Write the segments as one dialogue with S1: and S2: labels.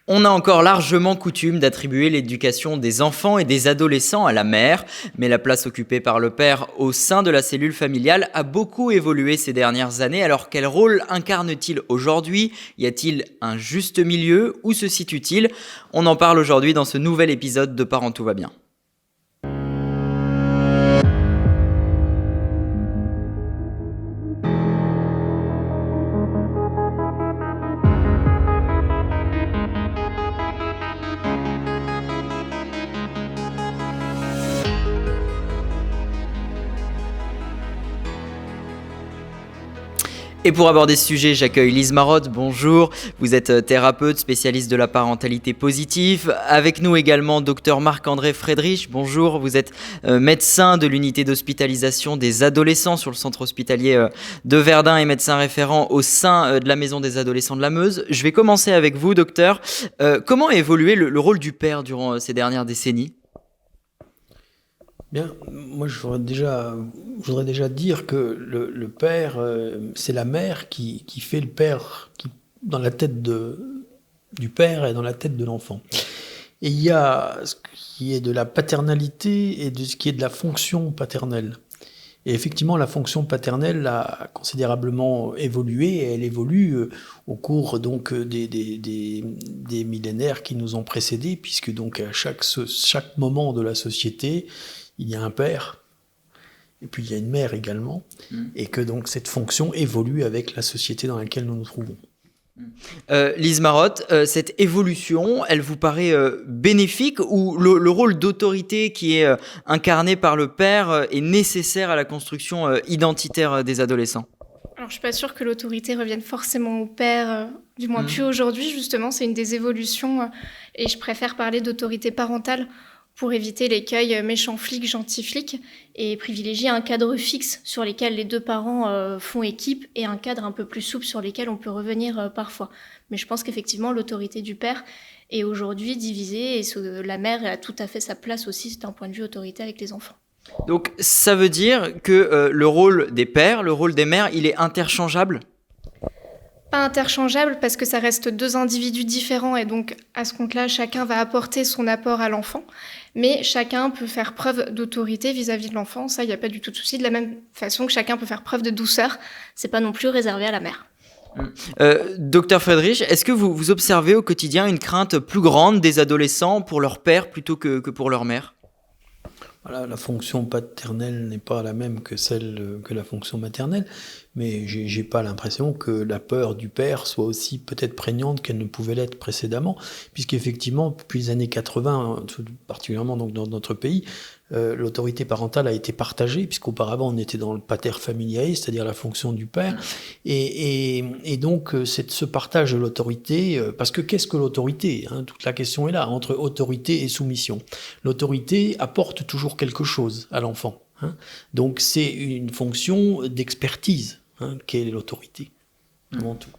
S1: On a encore largement coutume d'attribuer l'éducation des enfants et des adolescents à la mère, mais la place occupée par le père au sein de la cellule familiale a beaucoup évolué ces dernières années. Alors quel rôle incarne-t-il aujourd'hui ? Y a-t-il un juste milieu ? Où se situe-t-il ? On en parle aujourd'hui dans ce nouvel épisode de Parents tout va bien. Et pour aborder ce sujet, j'accueille Lise Marotte, bonjour. Vous êtes thérapeute, spécialiste de la parentalité positive. Avec nous également, Dr Marc-André Friedrich, bonjour. Vous êtes médecin de l'unité d'hospitalisation des adolescents sur le centre hospitalier de Verdun et médecin référent au sein de la maison des adolescents de la Meuse. Je vais commencer avec vous, docteur. Comment a évolué le rôle du père durant ces dernières décennies ?
S2: Bien, moi je voudrais déjà dire que le père, c'est la mère qui fait le père dans la tête du père et dans la tête de l'enfant. Et il y a ce qui est de la paternalité et de ce qui est de la fonction paternelle. Et effectivement, la fonction paternelle a considérablement évolué, et elle évolue au cours donc des millénaires qui nous ont précédés, puisque donc à chaque moment de la société, il y a un père, et puis il y a une mère également, et que donc cette fonction évolue avec la société dans laquelle nous nous trouvons.
S1: Lise Marotte, cette évolution, elle vous paraît bénéfique ou le rôle d'autorité qui est incarné par le père est nécessaire à la construction identitaire des adolescents ?
S3: Alors, je suis pas sûre que l'autorité revienne forcément au père, du moins plus aujourd'hui, justement, c'est une des évolutions, et je préfère parler d'autorité parentale pour éviter l'écueil méchant flic, gentil flic, et privilégier un cadre fixe sur lequel les deux parents font équipe et un cadre un peu plus souple sur lequel on peut revenir parfois. Mais je pense qu'effectivement, l'autorité du père est aujourd'hui divisée et la mère a tout à fait sa place aussi d'un point de vue autorité avec les enfants.
S1: Donc ça veut dire que le rôle des pères, le rôle des mères, il est interchangeable ?
S3: Pas interchangeable parce que ça reste deux individus différents et donc à ce compte-là, chacun va apporter son apport à l'enfant, mais chacun peut faire preuve d'autorité vis-à-vis de l'enfant, ça il n'y a pas du tout de souci, de la même façon que chacun peut faire preuve de douceur, c'est pas non plus réservé à la mère.
S1: Docteur Friedrich, est-ce que vous observez au quotidien une crainte plus grande des adolescents pour leur père plutôt que pour leur mère ?
S2: Voilà, la fonction paternelle n'est pas la même que celle que la fonction maternelle, mais j'ai pas l'impression que la peur du père soit aussi peut-être prégnante qu'elle ne pouvait l'être précédemment, puisqu'effectivement, depuis les années 80, particulièrement donc dans notre pays, l'autorité parentale a été partagée, puisqu'auparavant on était dans le pater familiae, c'est-à-dire la fonction du père, et donc c'est ce partage de l'autorité, parce que qu'est-ce que l'autorité, hein, toute la question est là, entre autorité et soumission. L'autorité apporte toujours quelque chose à l'enfant, hein, donc c'est une fonction d'expertise, hein, qu'est l'autorité, avant tout.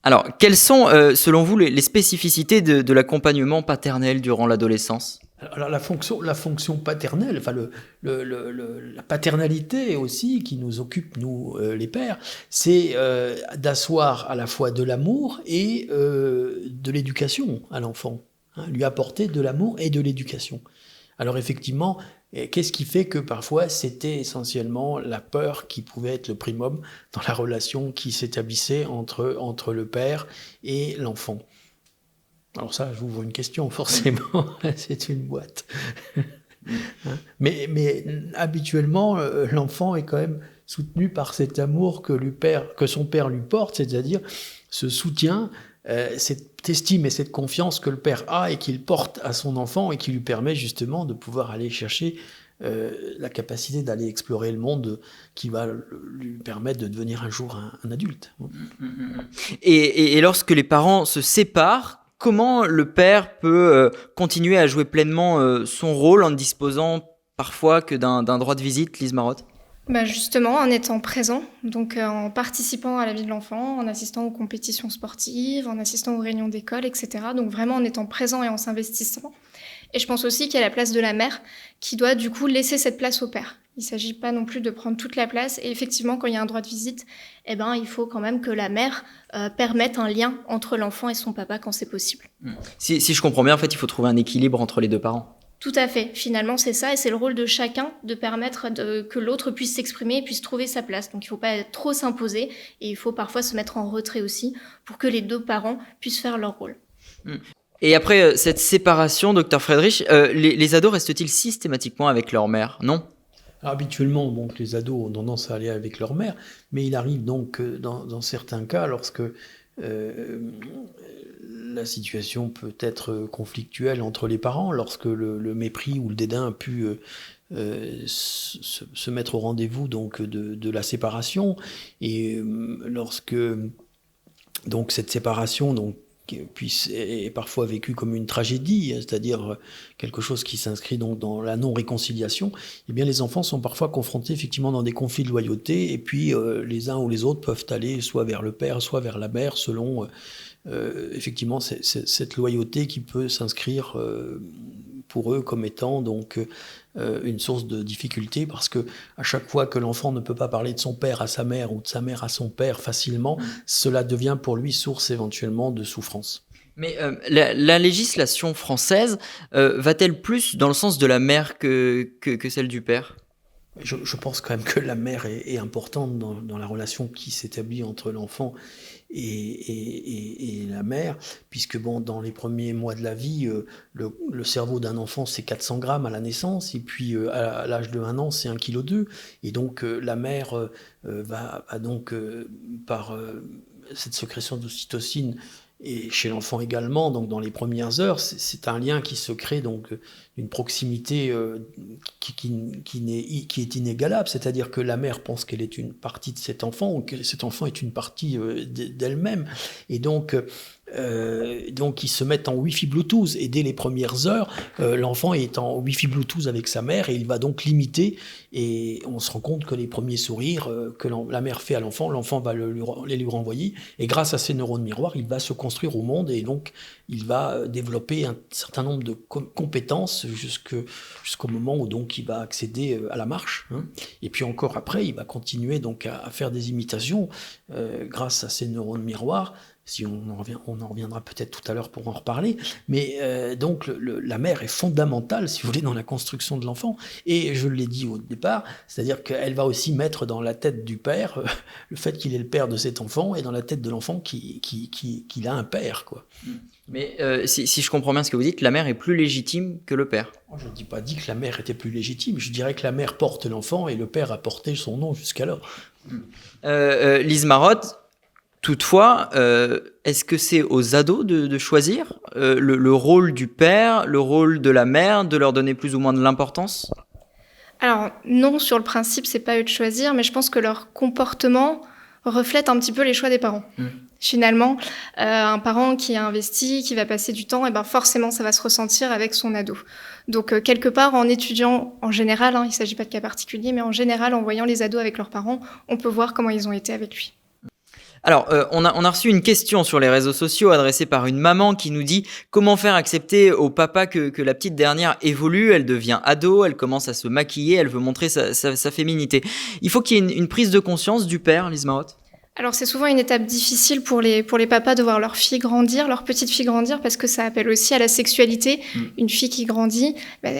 S1: Alors, quelles sont, selon vous, les spécificités de l'accompagnement paternel durant l'adolescence ?
S2: Alors la fonction paternelle, enfin la paternalité aussi qui nous occupe, nous les pères, c'est d'asseoir à la fois de l'amour et de l'éducation à l'enfant, hein, lui apporter de l'amour et de l'éducation. Alors effectivement, qu'est-ce qui fait que parfois c'était essentiellement la peur qui pouvait être le primum dans la relation qui s'établissait entre le père et l'enfant ? Alors ça, j'ouvre une question, forcément, c'est une boîte. mais habituellement, l'enfant est quand même soutenu par cet amour que son père lui porte, c'est-à-dire ce soutien, cette estime et cette confiance que le père a et qu'il porte à son enfant et qui lui permet justement de pouvoir aller chercher la capacité d'aller explorer le monde qui va lui permettre de devenir un jour un adulte.
S1: Et lorsque les parents se séparent, comment le père peut continuer à jouer pleinement son rôle en ne disposant parfois que d'un droit de visite, Lise Marotte ?
S3: Justement, en étant présent, donc en participant à la vie de l'enfant, en assistant aux compétitions sportives, en assistant aux réunions d'école, etc. Donc vraiment en étant présent et en s'investissant. Et je pense aussi qu'il y a la place de la mère qui doit du coup laisser cette place au père. Il ne s'agit pas non plus de prendre toute la place. Et effectivement, quand il y a un droit de visite, il faut quand même que la mère permette un lien entre l'enfant et son papa quand c'est possible.
S1: Si je comprends bien, en fait, il faut trouver un équilibre entre les deux parents.
S3: Tout à fait. Finalement, c'est ça. Et c'est le rôle de chacun de permettre que l'autre puisse s'exprimer et puisse trouver sa place. Donc, il ne faut pas trop s'imposer. Et il faut parfois se mettre en retrait aussi pour que les deux parents puissent faire leur rôle.
S1: Et après cette séparation, Dr Friedrich, les ados restent-ils systématiquement avec leur mère, non ?
S2: Habituellement, donc, les ados ont tendance à aller avec leur mère, mais il arrive donc dans certains cas, lorsque la situation peut être conflictuelle entre les parents, lorsque le mépris ou le dédain a pu se mettre au rendez-vous donc de la séparation, et lorsque donc cette séparation donc est parfois vécue comme une tragédie, c'est-à-dire quelque chose qui s'inscrit donc dans la non-réconciliation, eh bien les enfants sont parfois confrontés effectivement dans des conflits de loyauté, et puis les uns ou les autres peuvent aller soit vers le père, soit vers la mère, selon effectivement cette loyauté qui peut s'inscrire pour eux comme étant donc une source de difficulté, parce que à chaque fois que l'enfant ne peut pas parler de son père à sa mère ou de sa mère à son père facilement, cela devient pour lui source éventuellement de souffrance.
S1: Mais la législation française va-t-elle plus dans le sens de la mère que celle du père ?
S2: Je pense quand même que la mère est importante dans la relation qui s'établit entre l'enfant et la mère, puisque bon, dans les premiers mois de la vie, le cerveau d'un enfant c'est 400 grammes à la naissance, et puis à l'âge de 1 an c'est 1,2 kg, et donc la mère va donc par cette sécrétion d'ocytocine, et chez l'enfant également, donc dans les premières heures, c'est un lien qui se crée, donc une proximité qui est inégalable, c'est-à-dire que la mère pense qu'elle est une partie de cet enfant, ou que cet enfant est une partie d'elle-même, et donc ils se mettent en Wi-Fi Bluetooth, et dès les premières heures, l'enfant est en Wi-Fi Bluetooth avec sa mère, et il va donc l'imiter, et on se rend compte que les premiers sourires que la mère fait à l'enfant va les lui renvoyer, et grâce à ces neurones miroirs, il va se construire au monde, et donc il va développer un certain nombre de compétences jusqu'au moment où donc il va accéder à la marche, hein. Et puis encore après, il va continuer donc à faire des imitations grâce à ces neurones miroirs. Si on en reviendra peut-être tout à l'heure pour en reparler, mais donc la mère est fondamentale, si vous voulez, dans la construction de l'enfant, et je l'ai dit au départ, c'est-à-dire qu'elle va aussi mettre dans la tête du père le fait qu'il est le père de cet enfant, et dans la tête de l'enfant qu'il a un père, quoi.
S1: Mais si je comprends bien ce que vous dites, la mère est plus légitime que le père.
S2: Je n'ai pas dit que la mère était plus légitime, je dirais que la mère porte l'enfant et le père a porté son nom jusqu'alors.
S1: Lise Marotte, toutefois, est-ce que c'est aux ados de choisir le rôle du père, le rôle de la mère, de leur donner plus ou moins de l'importance ?
S3: Alors non, sur le principe, c'est pas à eux de choisir, mais je pense que leur comportement reflète un petit peu les choix des parents. Finalement, un parent qui a investi, qui va passer du temps, forcément, ça va se ressentir avec son ado. Donc, quelque part, en étudiant, en général, il ne s'agit pas de cas particuliers, mais en général, en voyant les ados avec leurs parents, on peut voir comment ils ont été avec lui.
S1: Alors, on a reçu une question sur les réseaux sociaux adressée par une maman qui nous dit comment faire accepter au papa que la petite dernière évolue, elle devient ado, elle commence à se maquiller, elle veut montrer sa féminité. Il faut qu'il y ait une prise de conscience du père, Lise Marotte ?
S3: Alors c'est souvent une étape difficile pour les papas de voir leur fille grandir, leur petite fille grandir, parce que ça appelle aussi à la sexualité. Une fille qui grandit,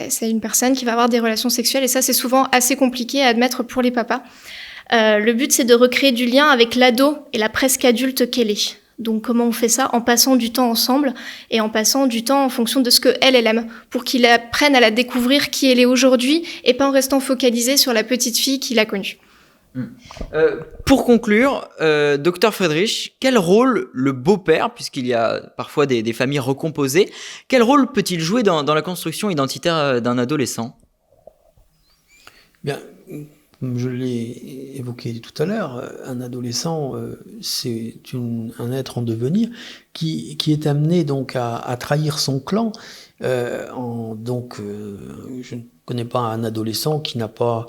S3: c'est une personne qui va avoir des relations sexuelles, et ça c'est souvent assez compliqué à admettre pour les papas. Le but c'est de recréer du lien avec l'ado et la presque adulte qu'elle est. Donc comment on fait ça ? En passant du temps ensemble et en passant du temps en fonction de ce qu'elle aime, pour qu'il apprenne à la découvrir qui elle est aujourd'hui, et pas en restant focalisé sur la petite fille qu'il a connue.
S1: Pour conclure, Dr Friedrich, quel rôle le beau-père, puisqu'il y a parfois des familles recomposées, quel rôle peut-il jouer dans la construction identitaire d'un adolescent ?
S2: Bien, comme je l'ai évoqué tout à l'heure, un adolescent, c'est un être en devenir qui est amené donc à trahir son clan. Je ne connais pas un adolescent qui n'a pas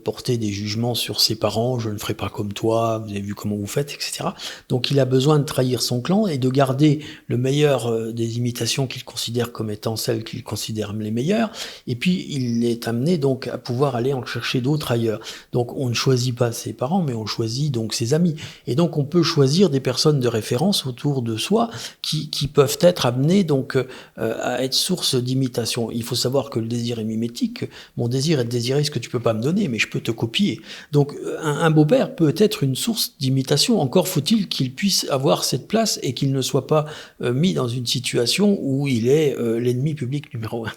S2: porter des jugements sur ses parents, je ne ferai pas comme toi, vous avez vu comment vous faites, etc. Donc il a besoin de trahir son clan et de garder le meilleur des imitations qu'il considère comme étant celles qu'il considère les meilleures, et puis il est amené donc à pouvoir aller en chercher d'autres ailleurs. Donc on ne choisit pas ses parents, mais on choisit donc ses amis. Et donc on peut choisir des personnes de référence autour de soi qui peuvent être amenées donc à être source d'imitation. Il faut savoir que le désir est mimétique. Mon désir est de désirer ce que tu peux pas me donner, mais je peux te copier. Donc un beau-père peut être une source d'imitation. Encore faut-il qu'il puisse avoir cette place et qu'il ne soit pas mis dans une situation où il est l'ennemi public numéro 1.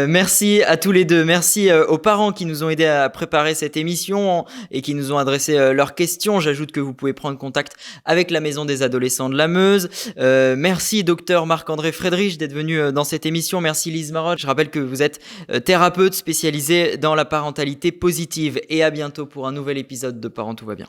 S1: Merci à tous les deux. Merci aux parents qui nous ont aidés à préparer cette émission et qui nous ont adressé leurs questions. J'ajoute que vous pouvez prendre contact avec la Maison des Adolescents de la Meuse. Merci docteur Marc-André Friedrich d'être venu dans cette émission. Merci Lise Marotte. Je rappelle que vous êtes thérapeute spécialisée dans la parentalité positive. Et à bientôt pour un nouvel épisode de Parents tout va bien.